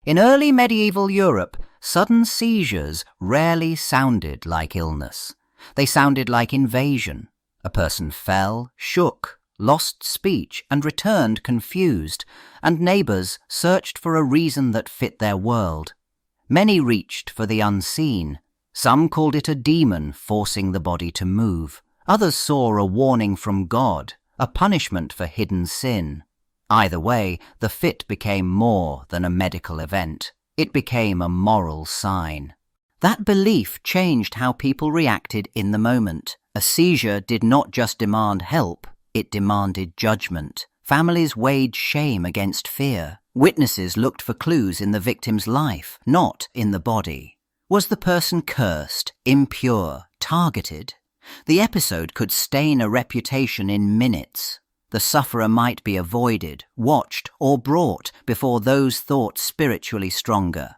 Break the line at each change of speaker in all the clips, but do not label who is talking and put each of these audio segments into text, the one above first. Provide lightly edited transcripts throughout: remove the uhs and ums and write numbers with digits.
In early medieval Europe, sudden seizures rarely sounded like illness. They sounded like invasion. A person fell, shook, lost speech, and returned confused, and neighbours searched for a reason that fit their world. Many reached for the unseen. Some called it a demon forcing the body to move. Others saw a warning from God, a punishment for hidden sin. Either way, the fit became more than a medical event. It became a moral sign. That belief changed how people reacted in the moment. A seizure did not just demand help, it demanded judgment. Families weighed shame against fear. Witnesses looked for clues in the victim's life, not in the body. Was the person cursed, impure, targeted? The episode could stain a reputation in minutes. The sufferer might be avoided, watched, or brought before those thought spiritually stronger.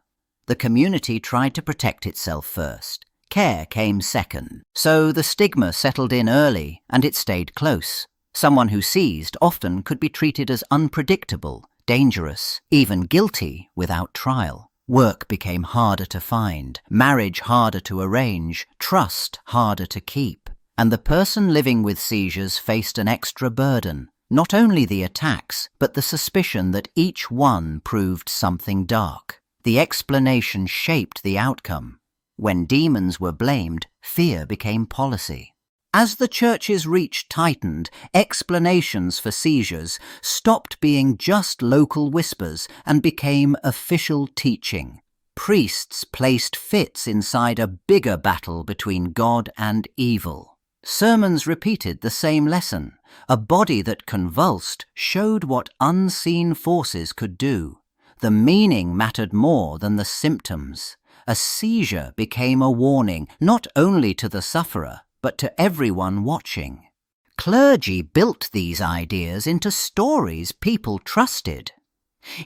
The community tried to protect itself first. Care came second. So the stigma settled in early, and it stayed close. Someone who seized often could be treated as unpredictable, dangerous, even guilty without trial. Work became harder to find, marriage harder to arrange, trust harder to keep. And the person living with seizures faced an extra burden, not only the attacks, but the suspicion that each one proved something dark. The explanation shaped the outcome. When demons were blamed, fear became policy. As the church's reach tightened, explanations for seizures stopped being just local whispers and became official teaching. Priests placed fits inside a bigger battle between God and evil. Sermons repeated the same lesson. A body that convulsed showed what unseen forces could do. The meaning mattered more than the symptoms. A seizure became a warning not only to the sufferer, but to everyone watching. Clergy built these ideas into stories people trusted.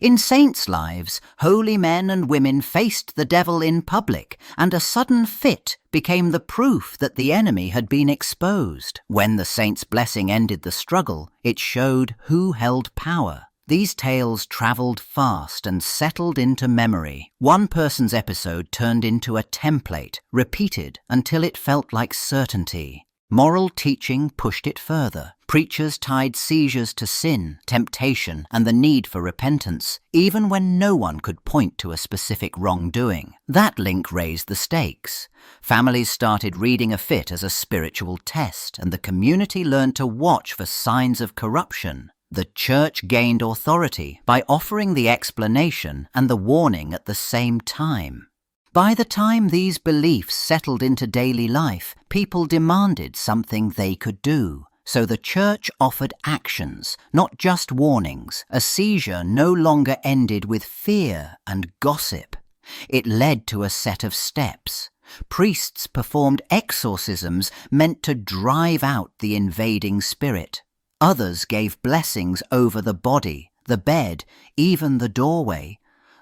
In saints' lives, holy men and women faced the devil in public, and a sudden fit became the proof that the enemy had been exposed. When the saint's blessing ended the struggle, it showed who held power. These tales travelled fast and settled into memory. One person's episode turned into a template, repeated until it felt like certainty. Moral teaching pushed it further. Preachers tied seizures to sin, temptation, and the need for repentance, even when no one could point to a specific wrongdoing. That link raised the stakes. Families started reading a fit as a spiritual test, and the community learned to watch for signs of corruption. The church gained authority by offering the explanation and the warning at the same time. By the time these beliefs settled into daily life, people demanded something they could do. So the church offered actions, not just warnings. A seizure no longer ended with fear and gossip. It led to a set of steps. Priests performed exorcisms meant to drive out the invading spirit. Others gave blessings over the body, the bed, even the doorway.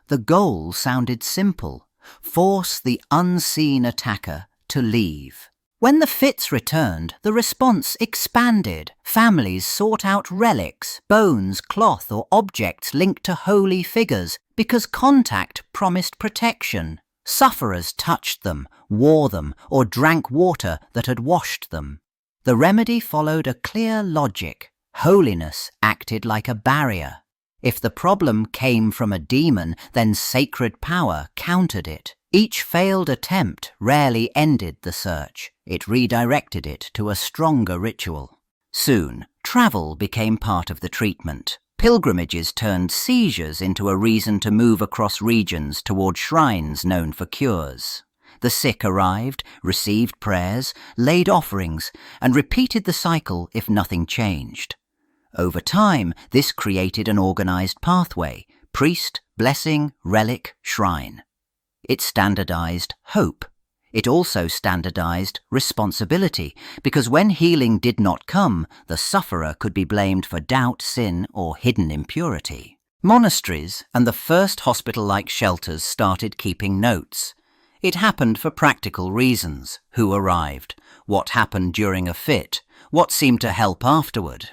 The goal sounded simple: force the unseen attacker to leave. When the fits returned, the response expanded. Families sought out relics, bones, cloth, or objects linked to holy figures because contact promised protection. Sufferers touched them, wore them, or drank water that had washed them. The remedy followed a clear logic. Holiness acted like a barrier. If the problem came from a demon, then sacred power countered it. Each failed attempt rarely ended the search. It redirected it to a stronger ritual. Soon, travel became part of the treatment. Pilgrimages turned seizures into a reason to move across regions toward shrines known for cures. The sick arrived, received prayers, laid offerings, and repeated the cycle if nothing changed. Over time, this created an organized pathway: priest, blessing, relic, shrine. It standardized hope. It also standardized responsibility, because when healing did not come, the sufferer could be blamed for doubt, sin, or hidden impurity. Monasteries and the first hospital-like shelters started keeping notes. It happened for practical reasons: who arrived, what happened during a fit, what seemed to help afterward.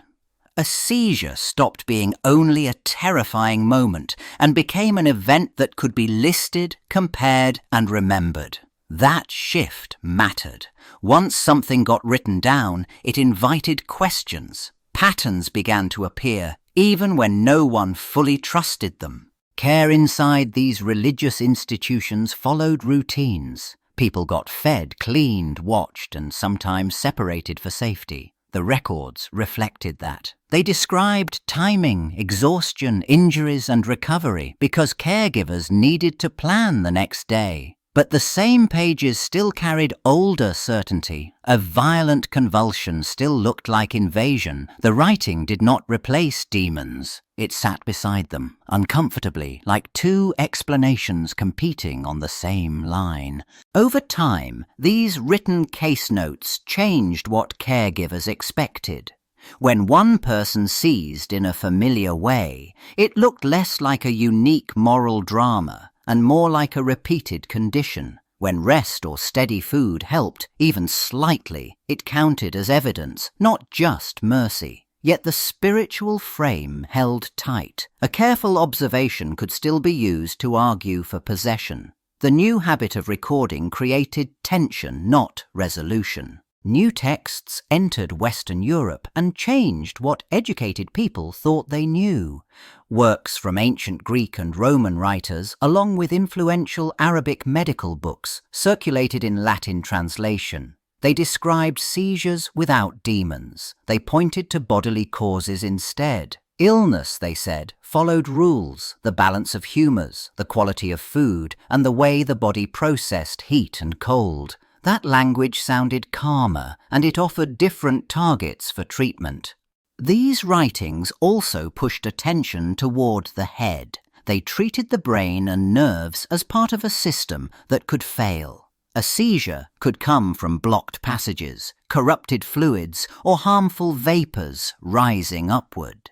A seizure stopped being only a terrifying moment and became an event that could be listed, compared, and remembered. That shift mattered. Once something got written down, it invited questions. Patterns began to appear, even when no one fully trusted them. Care inside these religious institutions followed routines. People got fed, cleaned, watched, and sometimes separated for safety. The records reflected that. They described timing, exhaustion, injuries, and recovery because caregivers needed to plan the next day. But the same pages still carried older certainty. A violent convulsion still looked like invasion. The writing did not replace demons. It sat beside them, uncomfortably, like two explanations competing on the same line. Over time, these written case notes changed what caregivers expected. When one person seized in a familiar way, it looked less like a unique moral drama and more like a repeated condition. When rest or steady food helped, even slightly, it counted as evidence, not just mercy. Yet the spiritual frame held tight. A careful observation could still be used to argue for possession. The new habit of recording created tension, not resolution. New texts entered Western Europe and changed what educated people thought they knew. Works from ancient Greek and Roman writers, along with influential Arabic medical books, circulated in Latin translation. They described seizures without demons. They pointed to bodily causes instead. Illness, they said, followed rules, the balance of humours, the quality of food, and the way the body processed heat and cold. That language sounded calmer, and it offered different targets for treatment. These writings also pushed attention toward the head. They treated the brain and nerves as part of a system that could fail. A seizure could come from blocked passages, corrupted fluids, or harmful vapours rising upward.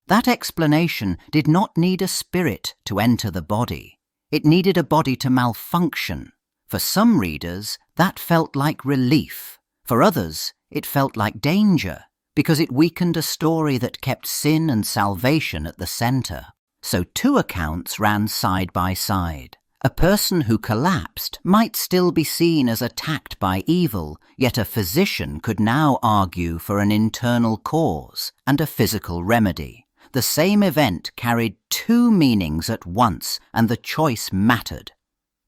That explanation did not need a spirit to enter the body. It needed a body to malfunction. For some readers, that felt like relief. For others, it felt like danger, because it weakened a story that kept sin and salvation at the centre. So two accounts ran side by side. A person who collapsed might still be seen as attacked by evil, yet a physician could now argue for an internal cause and a physical remedy. The same event carried two meanings at once, and the choice mattered.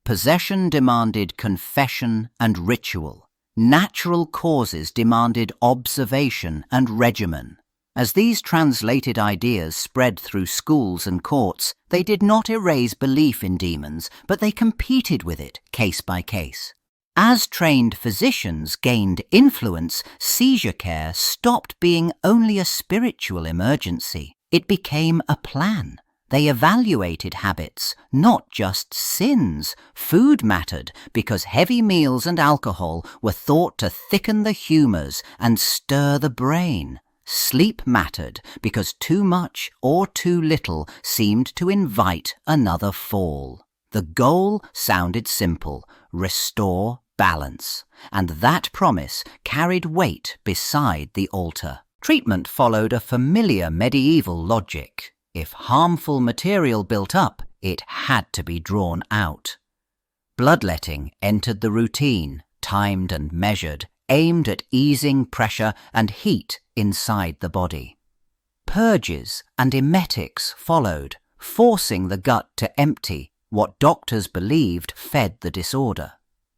Possession demanded confession and ritual. Natural causes demanded observation and regimen. As these translated ideas spread through schools and courts, they did not erase belief in demons, but they competed with it, case by case. As trained physicians gained influence, seizure care stopped being only a spiritual emergency. It became a plan. They evaluated habits, not just sins. Food mattered because heavy meals and alcohol were thought to thicken the humours and stir the brain. Sleep mattered because too much or too little seemed to invite another fall. The goal sounded simple: restore balance. And that promise carried weight beside the altar. Treatment followed a familiar medieval logic. If harmful material built up, it had to be drawn out. Bloodletting entered the routine, timed and measured, aimed at easing pressure and heat inside the body. Purges and emetics followed, forcing the gut to empty what doctors believed fed the disorder.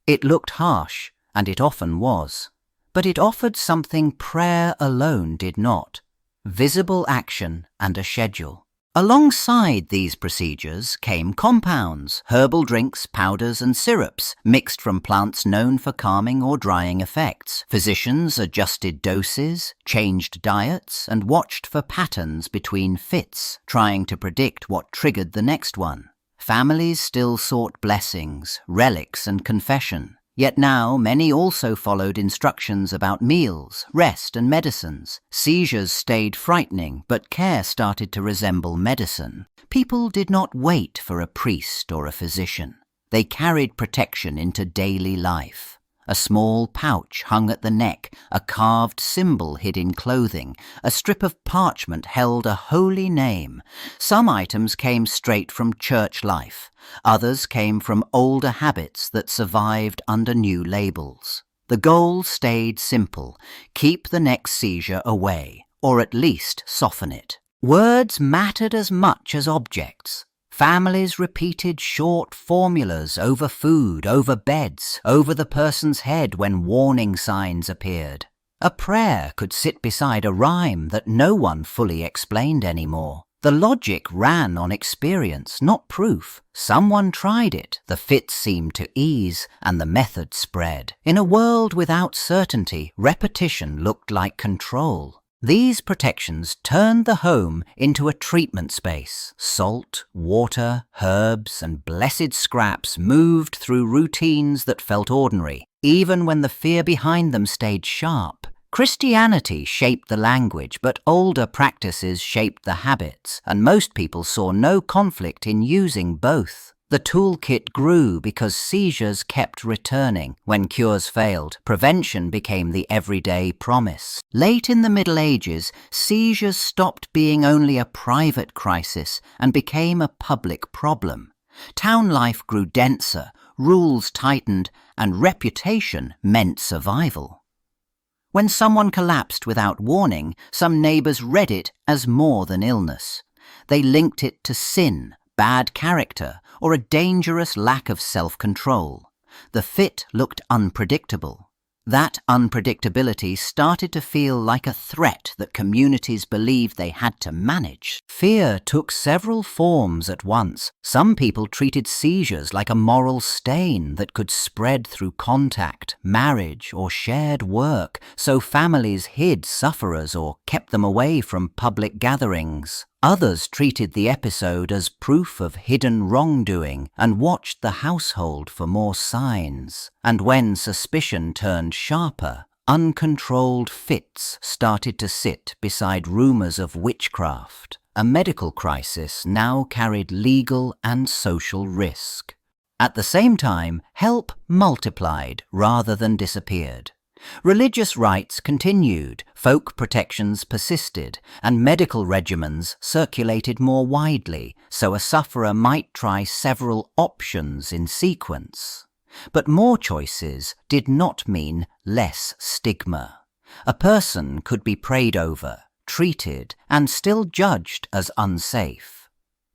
It looked harsh, and it often was, but it offered something prayer alone did not: visible action and a schedule. Alongside these procedures came compounds, herbal drinks, powders and syrups, mixed from plants known for calming or drying effects. Physicians adjusted doses, changed diets, and watched for patterns between fits, trying to predict what triggered the next one. Families still sought blessings, relics and confession. Yet now many also followed instructions about meals, rest and medicines. Seizures stayed frightening, but care started to resemble medicine. People did not wait for a priest or a physician. They carried protection into daily life. A small pouch hung at the neck, a carved symbol hid in clothing, a strip of parchment held a holy name. Some items came straight from church life. Others came from older habits that survived under new labels. The goal stayed simple: keep the next seizure away, or at least soften it. Words mattered as much as objects. Families repeated short formulas over food, over beds, over the person's head when warning signs appeared. A prayer could sit beside a rhyme that no one fully explained anymore. The logic ran on experience, not proof. Someone tried it, the fit seemed to ease, and the method spread. In a world without certainty, repetition looked like control. These protections turned the home into a treatment space. Salt, water, herbs, and blessed scraps moved through routines that felt ordinary, even when the fear behind them stayed sharp. Christianity shaped the language, but older practices shaped the habits, and most people saw no conflict in using both. The toolkit grew because seizures kept returning. When cures failed, prevention became the everyday promise. Late in the Middle Ages, seizures stopped being only a private crisis and became a public problem. Town life grew denser, rules tightened, and reputation meant survival. When someone collapsed without warning, some neighbors read it as more than illness. They linked it to sin, bad character, or a dangerous lack of self-control. The fit looked unpredictable. That unpredictability started to feel like a threat that communities believed they had to manage. Fear took several forms at once. Some people treated seizures like a moral stain that could spread through contact, marriage, or shared work, so families hid sufferers or kept them away from public gatherings. Others treated the episode as proof of hidden wrongdoing and watched the household for more signs. And when suspicion turned sharper, uncontrolled fits started to sit beside rumors of witchcraft. A medical crisis now carried legal and social risk. At the same time, help multiplied rather than disappeared. Religious rites continued, folk protections persisted, and medical regimens circulated more widely, so a sufferer might try several options in sequence. But more choices did not mean less stigma. A person could be prayed over, treated, and still judged as unsafe.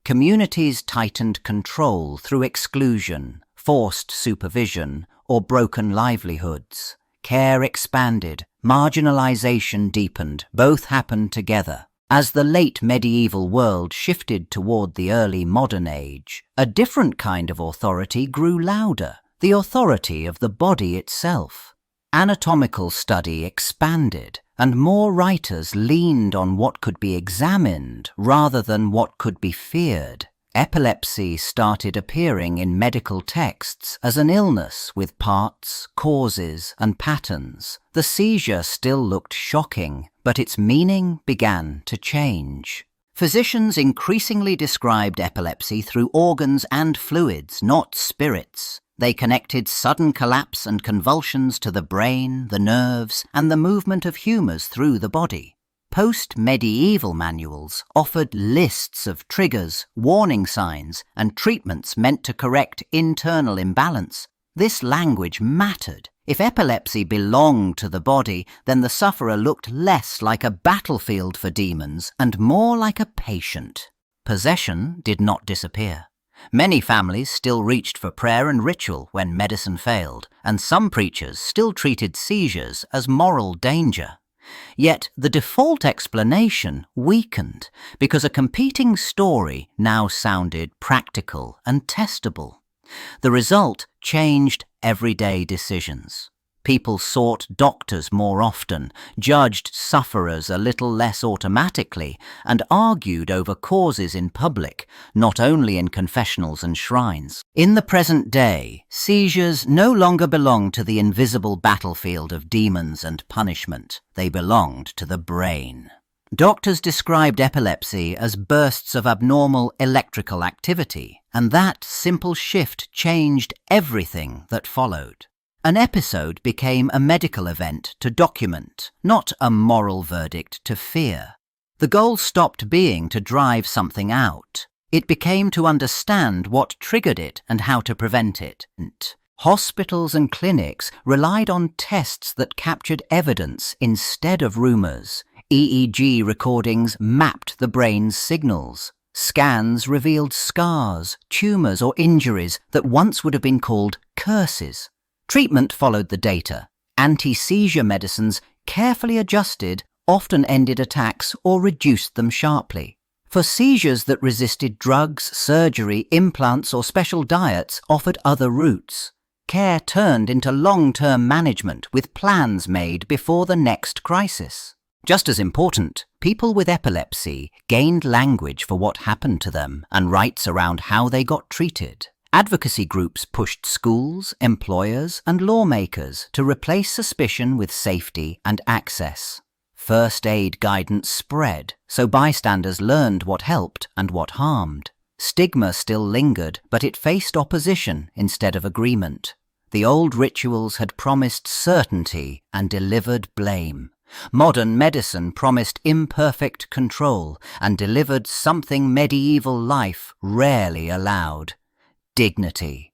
Communities tightened control through exclusion, forced supervision, or broken livelihoods. Care expanded, marginalization deepened, both happened together. As the late medieval world shifted toward the early modern age, a different kind of authority grew louder, the authority of the body itself. Anatomical study expanded, and more writers leaned on what could be examined rather than what could be feared. Epilepsy started appearing in medical texts as an illness with parts, causes, and patterns. The seizure still looked shocking, but its meaning began to change. Physicians increasingly described epilepsy through organs and fluids, not spirits. They connected sudden collapse and convulsions to the brain, the nerves, and the movement of humours through the body. Post-medieval manuals offered lists of triggers, warning signs, and treatments meant to correct internal imbalance. This language mattered. If epilepsy belonged to the body, then the sufferer looked less like a battlefield for demons and more like a patient. Possession did not disappear. Many families still reached for prayer and ritual when medicine failed, and some preachers still treated seizures as moral danger. Yet the default explanation weakened because a competing story now sounded practical and testable. The result changed everyday decisions. People sought doctors more often, judged sufferers a little less automatically, and argued over causes in public, not only in confessionals and shrines. In the present day, seizures no longer belong to the invisible battlefield of demons and punishment. They belonged to the brain. Doctors described epilepsy as bursts of abnormal electrical activity, and that simple shift changed everything that followed. An episode became a medical event to document, not a moral verdict to fear. The goal stopped being to drive something out. It became to understand what triggered it and how to prevent it. Hospitals and clinics relied on tests that captured evidence instead of rumours. EEG recordings mapped the brain's signals. Scans revealed scars, tumours or injuries that once would have been called curses. Treatment followed the data. Anti-seizure medicines, carefully adjusted, often ended attacks or reduced them sharply. For seizures that resisted drugs, surgery, implants or special diets offered other routes. Care turned into long-term management with plans made before the next crisis. Just as important, people with epilepsy gained language for what happened to them and rights around how they got treated. Advocacy groups pushed schools, employers and lawmakers to replace suspicion with safety and access. First aid guidance spread, so bystanders learned what helped and what harmed. Stigma still lingered, but it faced opposition instead of agreement. The old rituals had promised certainty and delivered blame. Modern medicine promised imperfect control and delivered something medieval life rarely allowed: dignity.